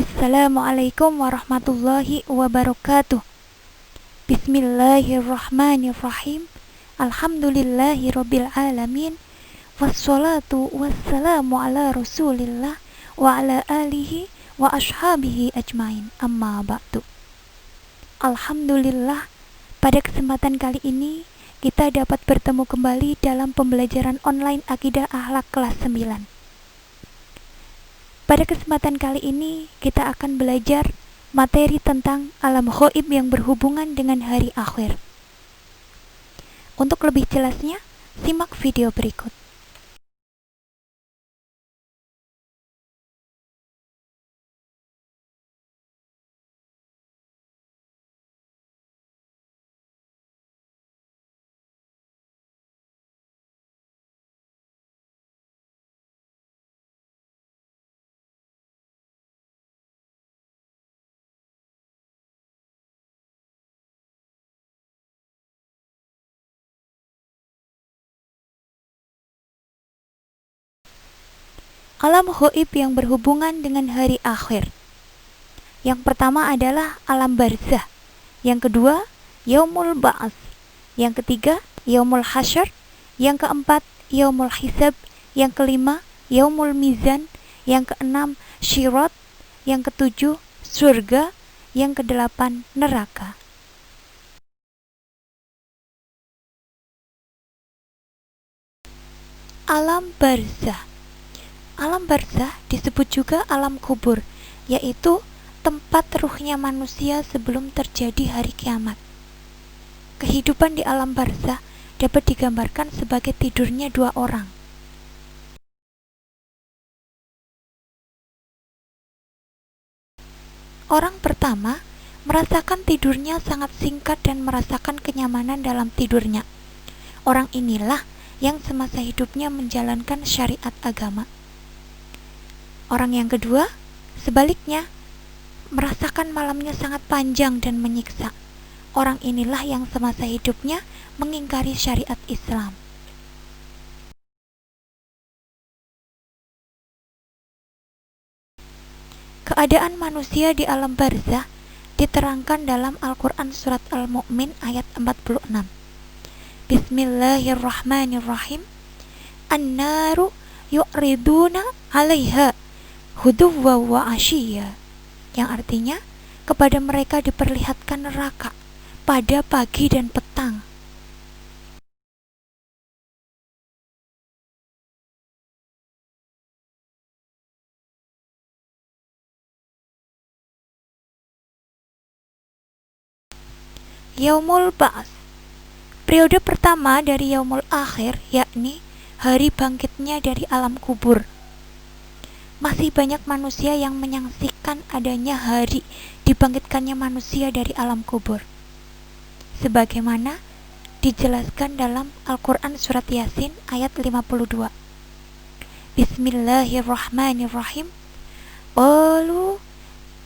Assalamualaikum warahmatullahi wabarakatuh. Bismillahirrahmanirrahim. Alhamdulillahirabbil alamin. Wassalatu wassalamu ala Rasulillah wa ala alihi wa ashabihi ajmain. Amma ba'du. Alhamdulillah, pada kesempatan kali ini kita dapat bertemu kembali dalam pembelajaran online Akidah Akhlak kelas 9. Pada kesempatan kali ini kita akan belajar materi tentang alam ghaib yang berhubungan dengan hari akhir. Untuk lebih jelasnya, simak video berikut. Alam ghaib yang berhubungan dengan hari akhir. Yang pertama adalah alam barzah. Yang kedua, yaumul ba'ats. Yang ketiga, yaumul hasyr. Yang keempat, yaumul hisab. Yang kelima, yaumul mizan. Yang keenam, syirat. Yang ketujuh, surga. Yang kedelapan, neraka. Alam barzah. Alam barzah disebut juga alam kubur, yaitu tempat ruhnya manusia sebelum terjadi hari kiamat. Kehidupan di alam barzah dapat digambarkan sebagai tidurnya dua orang. Orang pertama merasakan tidurnya sangat singkat dan merasakan kenyamanan dalam tidurnya. Orang inilah yang semasa hidupnya menjalankan syariat agama. Orang yang kedua, sebaliknya, merasakan malamnya sangat panjang dan menyiksa. Orang inilah yang semasa hidupnya mengingkari syariat Islam. Keadaan manusia di alam barzah diterangkan dalam Al-Quran surat Al-Mu'min ayat 46. Bismillahirrahmanirrahim. An-naru yu'riduna 'alaiha huduwwa wa ashiya, yang artinya kepada mereka diperlihatkan neraka pada pagi dan petang. Yaumul Ba'ats, periode pertama dari yaumul akhir, yakni hari bangkitnya dari alam kubur. Masih banyak manusia yang menyaksikan adanya hari dibangkitkannya manusia dari alam kubur, sebagaimana dijelaskan dalam Al-Quran surat Yasin ayat 52. Bismillahirrahmanirrahim. Qalu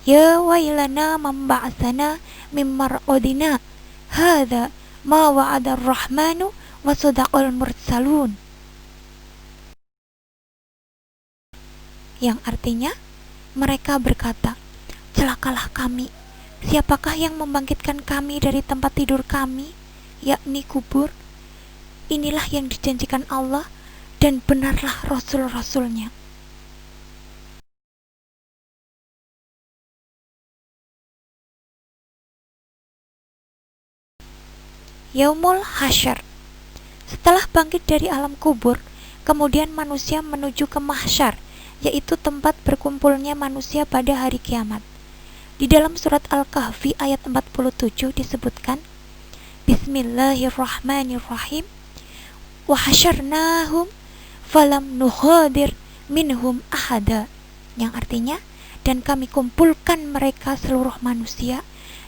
ya wailana man ba'atsana min mar'adina hadza ma wa'ada ar-rahmanu wa sadaqal mursalun, yang artinya mereka berkata, celakalah kami, siapakah yang membangkitkan kami dari tempat tidur kami, yakni kubur? Inilah yang dijanjikan Allah dan benarlah Rasul-Rasulnya. Yaumul Hasyr, setelah bangkit dari alam kubur, kemudian manusia menuju ke mahsyar, yaitu tempat berkumpulnya manusia pada hari kiamat. Di dalam surat Al-Kahfi ayat 47 disebutkan, Bismillahirrahmanirrahim. Wa hasyarnahum falam nughadir minhum ahada, yang artinya, dan kami kumpulkan mereka seluruh manusia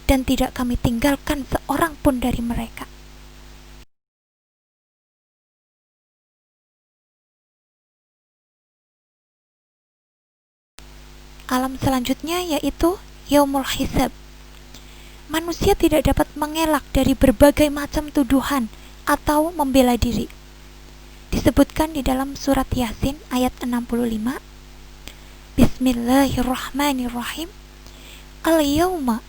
dan tidak kami tinggalkan seorang pun dari mereka. Alam selanjutnya yaitu yaumul hisab. Manusia tidak dapat mengelak dari berbagai macam tuduhan atau membela diri. Disebutkan di dalam surat Yasin ayat 65. Bismillahirrahmanirrahim. Al-yawma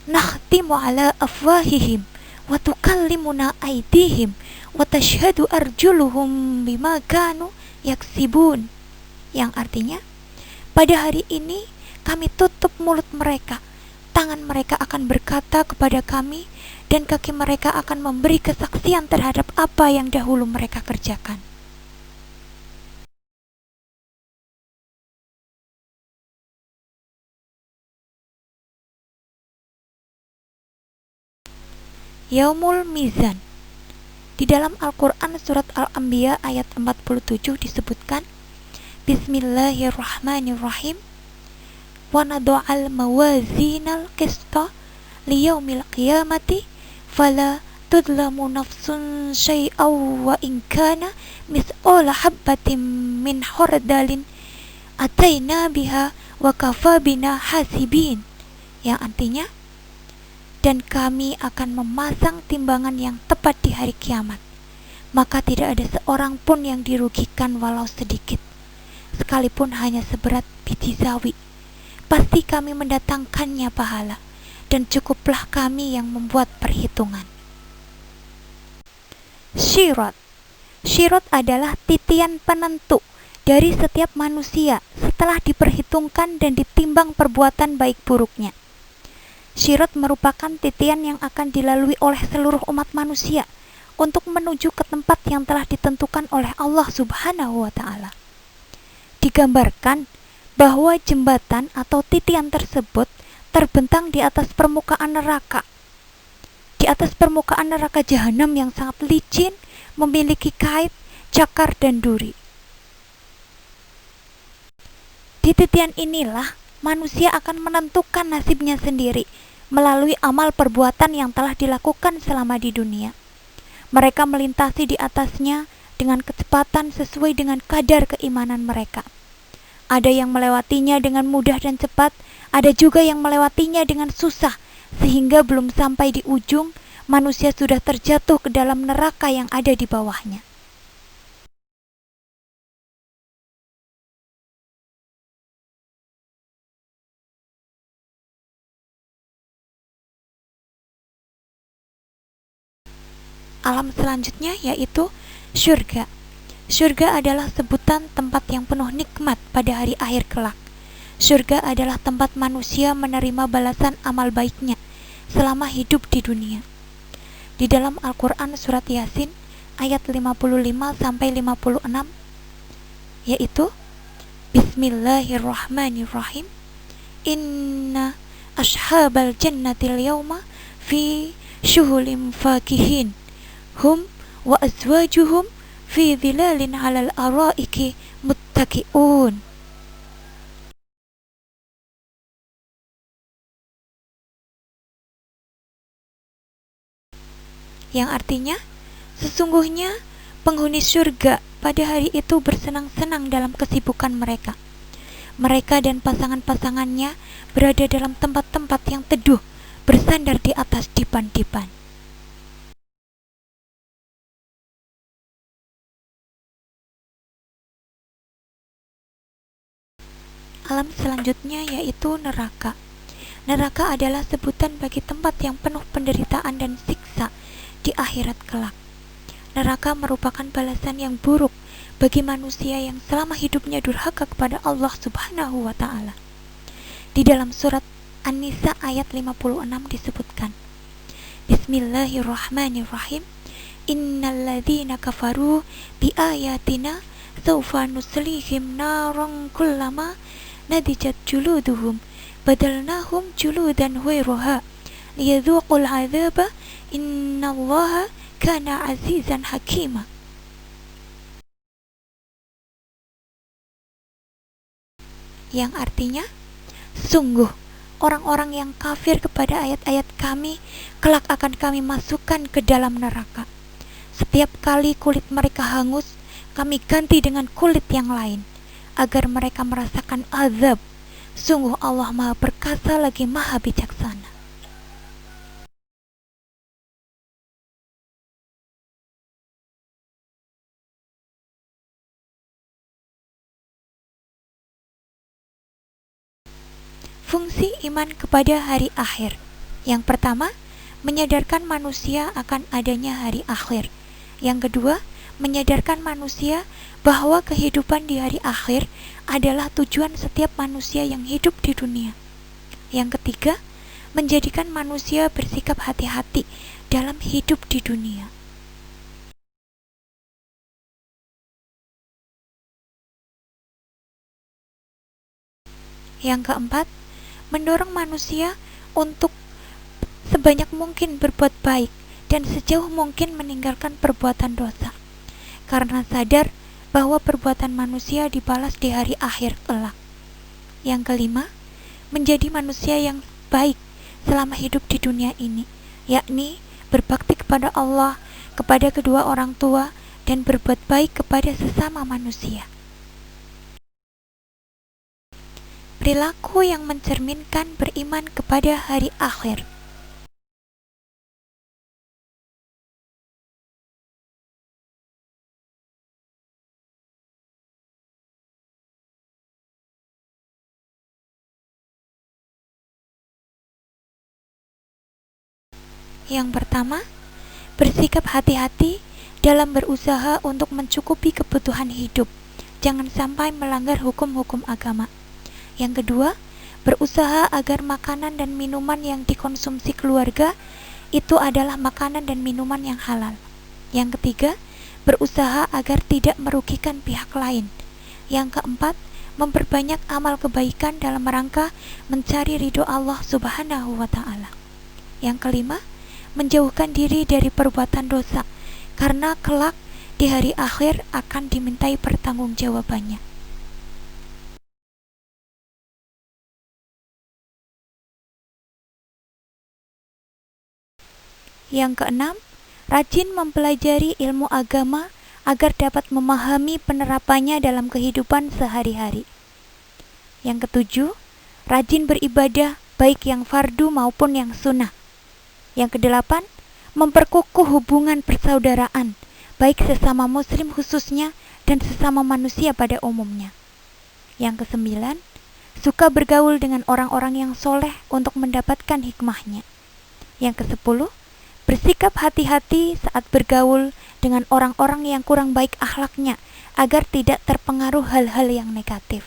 nakhtimu ala afwahihim wa tukallimuna aydihim wa tashhadu arjuluhum bima kanu yaksibun. Yang artinya, pada hari ini kami tutup mulut mereka, tangan mereka akan berkata kepada kami, dan kaki mereka akan memberi kesaksian terhadap apa yang dahulu mereka kerjakan. Yaumul Mizan. Di dalam Al-Quran surat Al-Anbiya ayat 47 disebutkan, Bismillahirrahmanirrahim. Wa nadu'al mawazinal qista liyaumil qiyamati fala tudlamu nafsun syai'aw wa in kana mis'ala habbatin min khardalin ataina biha wa kafa bina hasibin. Yang artinya, dan kami akan memasang timbangan yang tepat di hari kiamat, maka tidak ada seorang pun yang dirugikan walau sedikit, sekalipun hanya seberat biji sawi. Pasti kami mendatangkannya pahala, dan cukuplah kami yang membuat perhitungan. Syirat. Syirat adalah titian penentu dari setiap manusia setelah diperhitungkan dan ditimbang perbuatan baik buruknya. Syirat merupakan titian yang akan dilalui oleh seluruh umat manusia untuk menuju ke tempat yang telah ditentukan oleh Allah Subhanahu wa Ta'ala. Digambarkan bahwa jembatan atau titian tersebut terbentang di atas permukaan neraka. Di atas permukaan neraka jahanam yang sangat licin, memiliki kait, cakar, dan duri. Di titian inilah manusia akan menentukan nasibnya sendiri melalui amal perbuatan yang telah dilakukan selama di dunia. Mereka melintasi di atasnya dengan kecepatan sesuai dengan kadar keimanan mereka. Ada yang melewatinya dengan mudah dan cepat, ada juga yang melewatinya dengan susah, sehingga belum sampai di ujung, manusia sudah terjatuh ke dalam neraka yang ada di bawahnya. Alam selanjutnya yaitu syurga. Syurga adalah sebutan tempat yang penuh nikmat pada hari akhir kelak. Syurga adalah tempat manusia menerima balasan amal baiknya selama hidup di dunia. Di dalam Al-Quran surat Yasin ayat 55-56 yaitu Bismillahirrahmanirrahim. Inna ashabal jannatil yawma fi syuhulim fakihin hum wa azwajuhum fi dhilalin 'alal araiki muttaqiun. Yang artinya, sesungguhnya penghuni surga pada hari itu bersenang-senang dalam kesibukan mereka. Mereka dan pasangan-pasangannya berada dalam tempat-tempat yang teduh, bersandar di atas dipan-dipan. Alam selanjutnya yaitu neraka. Neraka adalah sebutan bagi tempat yang penuh penderitaan dan siksa di akhirat kelak. Neraka merupakan balasan yang buruk bagi manusia yang selama hidupnya durhaka kepada Allah Subhanahu wa Ta'ala. Di dalam surat An-Nisa ayat 56 disebutkan, Bismillahirrahmanirrahim. Innalladzina kafaru bi ayatina sawfa nuslihim naran kullama nadijat juluduhum badalnahum juludan ghairuha liyadhuqul adzaba innallaha kana azizan hakima. Yang artinya, sungguh orang-orang yang kafir kepada ayat-ayat kami kelak akan kami masukkan ke dalam neraka. Setiap kali kulit mereka hangus, kami ganti dengan kulit yang lain agar mereka merasakan azab. Sungguh Allah Maha Perkasa lagi Maha Bijaksana. Fungsi iman kepada hari akhir. Yang pertama, menyadarkan manusia akan adanya hari akhir. Yang kedua, menyadarkan manusia bahwa kehidupan di hari akhir adalah tujuan setiap manusia yang hidup di dunia. Yang ketiga, menjadikan manusia bersikap hati-hati dalam hidup di dunia. Yang keempat, mendorong manusia untuk sebanyak mungkin berbuat baik dan sejauh mungkin meninggalkan perbuatan dosa, karena sadar bahwa perbuatan manusia dibalas di hari akhir kelak. Yang kelima, menjadi manusia yang baik selama hidup di dunia ini, yakni berbakti kepada Allah, kepada kedua orang tua, dan berbuat baik kepada sesama manusia. Perilaku yang mencerminkan beriman kepada hari akhir. Yang pertama, bersikap hati-hati dalam berusaha untuk mencukupi kebutuhan hidup. Jangan sampai melanggar hukum-hukum agama. Yang kedua, berusaha agar makanan dan minuman yang dikonsumsi keluarga itu adalah makanan dan minuman yang halal. Yang ketiga, berusaha agar tidak merugikan pihak lain. Yang keempat, memperbanyak amal kebaikan dalam rangka mencari ridho Allah Subhanahu wa Ta'ala. Yang kelima, menjauhkan diri dari perbuatan dosa, karena kelak di hari akhir akan dimintai pertanggungjawabannya. Yang keenam, rajin mempelajari ilmu agama agar dapat memahami penerapannya dalam kehidupan sehari-hari. Yang ketujuh, rajin beribadah baik yang fardu maupun yang sunnah. Yang kedelapan, memperkukuh hubungan persaudaraan baik sesama muslim khususnya dan sesama manusia pada umumnya. Yang kesembilan, suka bergaul dengan orang-orang yang soleh untuk mendapatkan hikmahnya. Yang kesepuluh, bersikap hati-hati saat bergaul dengan orang-orang yang kurang baik akhlaknya agar tidak terpengaruh hal-hal yang negatif.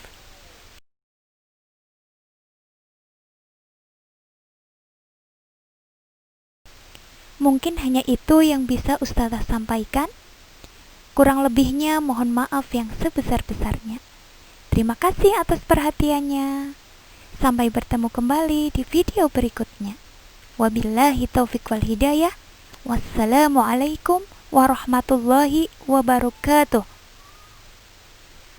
Mungkin hanya itu yang bisa Ustazah sampaikan. Kurang lebihnya mohon maaf yang sebesar-besarnya. Terima kasih atas perhatiannya. Sampai bertemu kembali di video berikutnya. Wabillahi taufiq wal hidayah. Wassalamualaikum warahmatullahi wabarakatuh.